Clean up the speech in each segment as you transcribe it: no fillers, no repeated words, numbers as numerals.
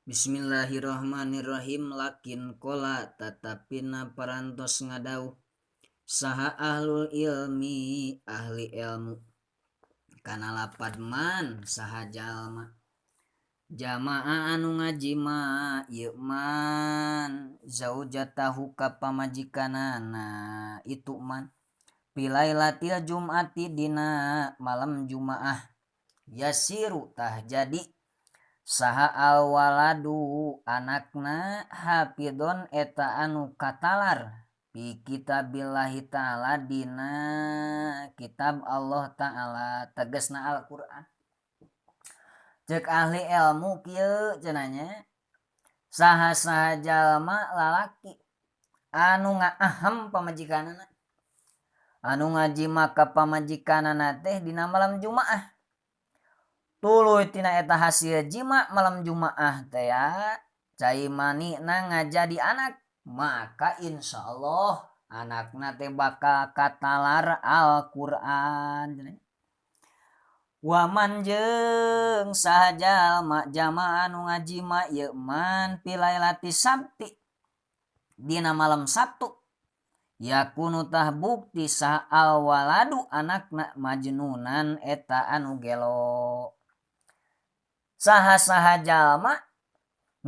Bismillahirrahmanirrahim. Lakin kola tatapina parantos ngadau saha ahlul ilmi ahli ilmu kana lapad man saha jalma jamaah anu ngajima ieu man zaujatahu ka pamajikanana itu man pilailatil jum'ati dina malam jumaah yasiru tah jadi saha alwaladu anakna hafidon eta anu katalar fi kitabillahi ta'ala dina kitab Allah ta'ala tegasna Al-Qur'an. Cek ahli ilmu kieu cenanya saha-saha jalma lalaki anu ngaahem pamajikanana anu ngajima ka pamajikanana teh dina malam jumaah tuluy tina eta hasil jima malam jumaah teh ya cai mani na ngajadi anak maka insyaallah anakna teh bakal katalar Al-Qur'an. Waman jeung saha jalma anu ngajima ieu man pilailati sabti dina malam Sabtu yakunu tah bukti saha alwaladu anakna majnunan eta anu gelo. Saha-saha jalma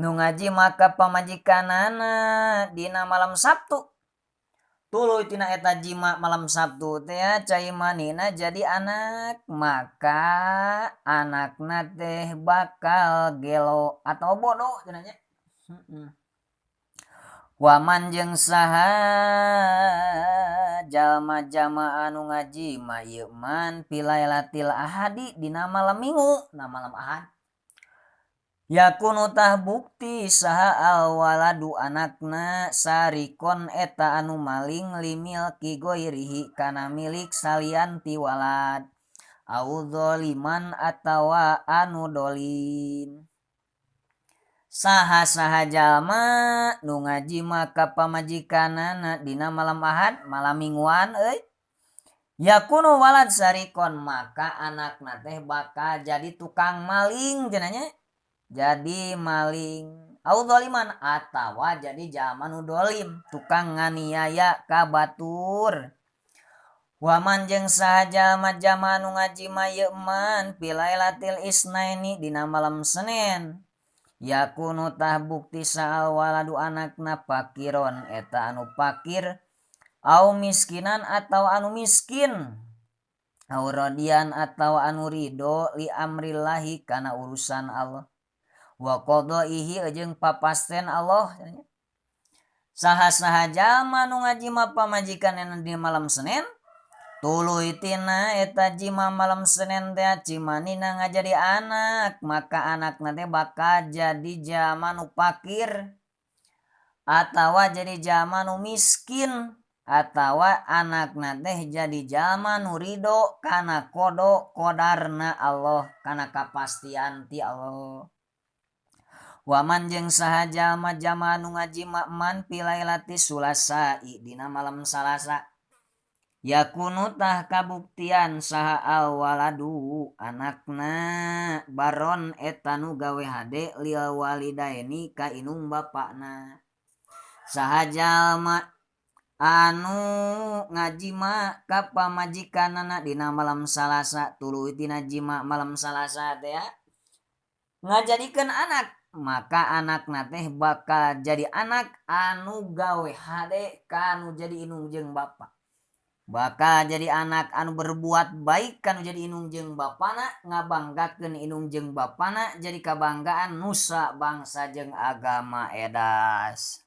nu ngaji maka pamajikanana dina malam Sabtu tuluy tina eta jima malam Sabtu teh cai manina jadi anak maka anakna teh bakal gelo atau bodoh cenanya. Waman jeung saha jalma-jalma anu ngaji ma ieu man pilailatil ahadi dina malam Minggu na malam Ahad yakunu tah bukti saha alwaladu anakna sarikon eta anu maling limil ki goirihi kana milik salian ti walad au dzaliman atawa anu dolim. Saha-saha jalma nu ngaji maka pamajikanana dina malam Ahad malam mingguan yakunu walad sarikon maka anakna teh bakal jadi tukang maling cenanya jadi maling au dzaliman atawa jadi jalma nu dolim tukang nganiaya ka batur. Waman jeung saha jalma-jalma nu ngaji ma ieu man pilailatil isnaini dina malam Senin yakunu tah bukti saal waladu anakna pakiron eta anu pakir au miskinan atau anu miskin au radian atau anu ridho li amrillahi kana urusan Allah wa qadaihi jeung papasten Allah. Saha-saha jalma nu ngajima pamajikanana di malam Senin tuluy tina eta jima malam Senin teh cimanina ngajadi anak maka anakna teh bakal jadi jalma nu pakir atawa jadi jalma nu miskin atawa anakna teh jadi jalma nu ridho kana kodarna Allah kana kapastian ti Allah. Waman jeung saha jalma-jalma anu ngaji man pilailati sulasai dina malam Salasa yakunu tah kabuktian saha alwaladu anakna baron eta nu gawe hade lil walidaini ka inung bapana. Saha jalma anu ngajima ka pamajikanana dina malam Salasa tuluy tina jima malam Salasa teh ngajadikeun anak maka anakna teh bakal jadi anak anu gawe hade kanu jadi inung jeung bapa bakal jadi anak anu berbuat baik kanu jadi inung jeung bapana ngabanggakeun inung jeung bapana jadi kabanggaan nusa bangsa jeung agama edas.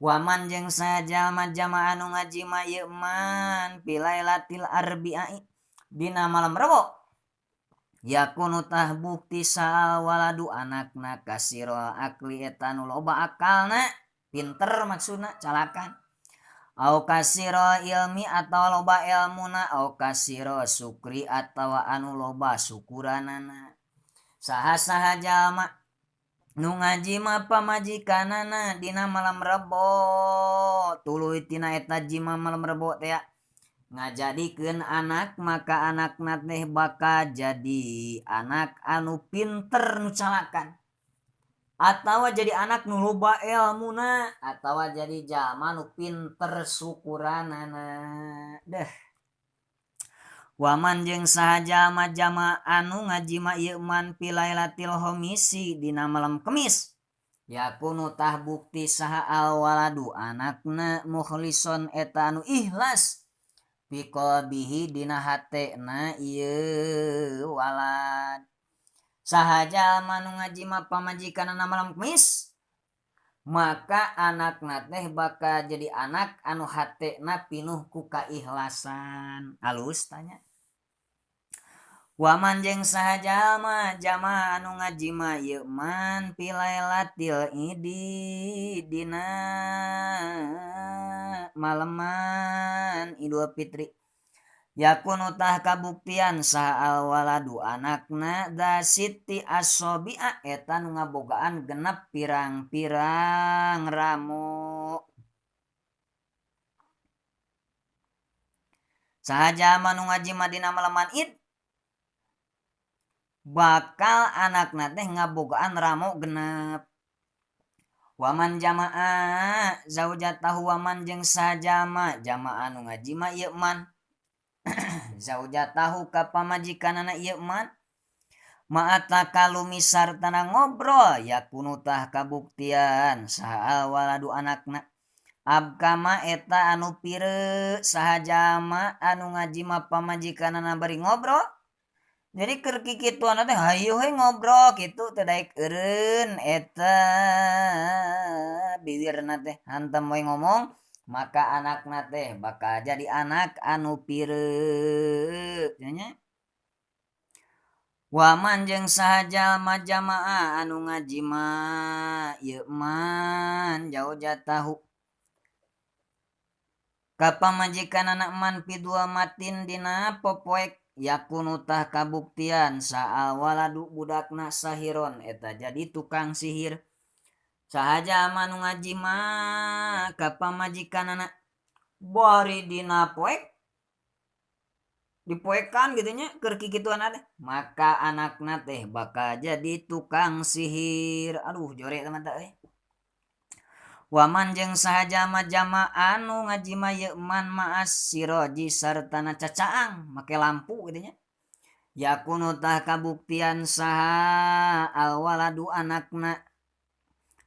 Waman jeung saha jalma-jalma anu ngaji ma ieu man pilailatil arbi'i dina malam Rebo yakunu tah bukti saal waladu anakna kasiro akli eta nu loba akalna pinter maksudna calakan au kasiro ilmi atau loba ilmuna au kasiro sukri atau anu loba syukuranana. Saha-saha jalma nu ngaji ma pamajikanana dina malam Rebo tuluy tina eta jima malam Rebo teh ngajadikeun anak maka anakna teh bakal jadi anak anu pinter nu calakan atawa jadi anak nu loba ilmuna atawa jadi jalma nu pinter syukuranana deh. Waman jeung saha jalma-jalma anu ngajima ieu man pilailatil homisi dina malam kemis yakunu tah bukti saha alwaladu anakna mukhlison eta anu ikhlas biqalbihi dina hatena ieu walad. Saha jalma nu ngajima pamajikanana malam kemis maka anakna teh bakal jadi anak anu hatena pinuh ku kaikhlasan. Alus tanya. Waman jeung saha jalma anu ngajima ieu man pilailatil idi dina maleman Idul Fitri yakunu tah kabuktian saha alwaladu anakna dasiti asobi'a eta nu ngabogaan genep pirang-pirang ramo. Saha jalma nu ngajima dina maleman Id bakal anakna teh ngabogaan ramo genep. Waman jamaah zaujatahu waman jeung sajama jamaah anu ngajima ieu man zaujatahu ka pamajikanana ieu man ma'ata kalumi sartana ngobrol yakunu tah kabuktian saha waladu anakna abkama eta anu pire saha jama anu ngajima pamajikanana bari ngobrol. Jadi keur kikituan teh hayu he ngobrol kitu teh daek eureun eta bibirna teh hantem we ngomong maka anakna teh bakal jadi anak anu pireu nya. Waman jeung saha jalma jamaah anu ngajima ieu man zaujatahu ka pamajikanana man pidua matin dina popoek yakunu tah kabuktian saal waladu budakna sahiron eta jadi tukang sihir. Saha jalma nu ngajima ka pamajikanana bari dina poek dipoekan gitu nya keur kikituan teh maka anakna teh bakal jadi tukang sihir. Aduh jore teman-teman. Waman jeung saha jalma anu ngajima ieu man ma'as siroji sartana cacaang make lampu gitu nya yakunu tah kabuktian saha alwaladu anakna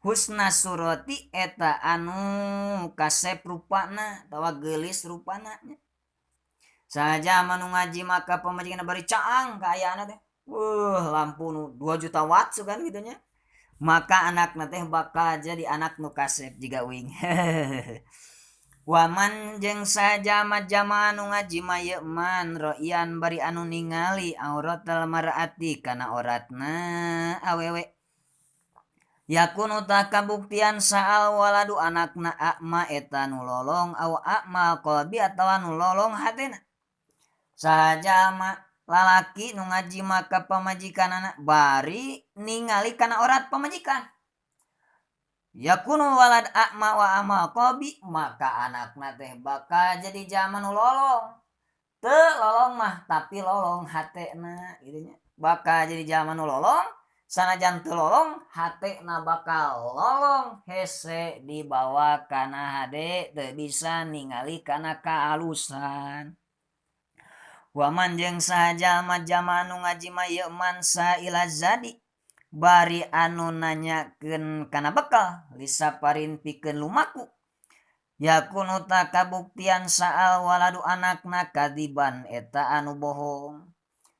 husna surati eta anu kasep rupana tawa geulis rupana nya. Saha jalma nu ngajima ka pamajikanna bari caang kaayaana teh lampu nu 2 juta watt sugan gitu nya maka anakna teh bakal jadi anak nu kasep jiga uing. Waman jeung saha jalma nu ngajima ieu man roian bari anu ningali auratal mar'ati kana auratna awewe yakunu tah kabuktian saal waladu anakna akma eta nu lolong aw akmal qalbi atawa nu lolong hatena. Saha jalma lalaki nu ngajima ka pamajikanana bari ningali kana aurat pamajikan yakunu walad akma wa amal qalbi maka anakna teh bakal jadi jalma nu lolong teu lolong mah tapi lolong hatena gitu nya bakal jadi jalma nu lolong sanajan teu lolong hatena bakal lolong hese dibawa kana hade teu bisa ningali kana kaalusan. Waman jeung saha jalma anu ngajima ieu man saila zadi bari anu nanyakeun kana bekal lisaparin pikeun lumaku yakunu tah kabuktian saal waladu anakna kadiban eta anu bohong.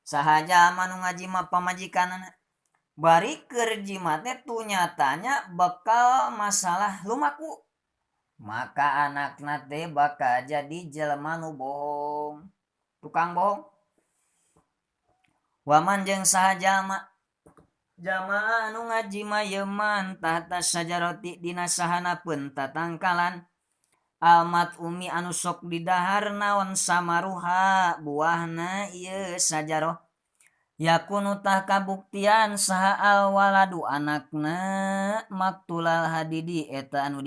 Saha jalma anu ngajima pamajikanana bari keur jima teh tu nyatanya bekal masalah lumaku maka anakna teh bakal jadi jelema nu bohong tukang bohong. Waman jeung saha jalma anu ngajima ieu man tahta sajaroti dina sahanapeun tatangkalan almat umi anu sok didahar naon samaruha buahna ieu sajaroh yakunu tah kabuktian saha alwaladu anakna maktulal hadidi eta anu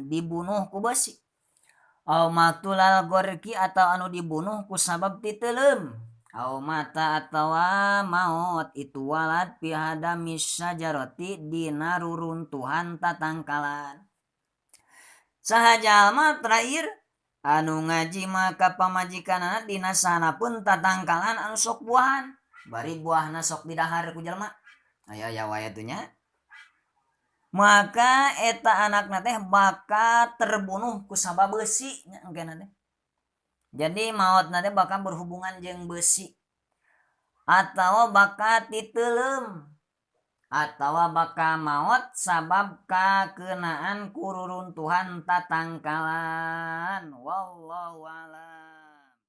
dibunuh ku besi aw maktulal gorki atau anu dibunuh ku sabab titeleum au mata atawa maut itu walad pihadami syajarati dina ruruntuhan tatangkalan. Saha jalma terakhir anu ngaji maka pamajikanana dina sanapun tatangkalan anu sok buahan bari buahna sok didahar ku jalma aya wayatunya maka eta anakna teh bakal terbunuh ku sabab besi nya engkena teh. Jadi mautna teh bakal berhubungan jeung besi atau bakal titeulem atau bakal maut sabab kakenaan kururuntuhan tatangkalan wallahu a'lam.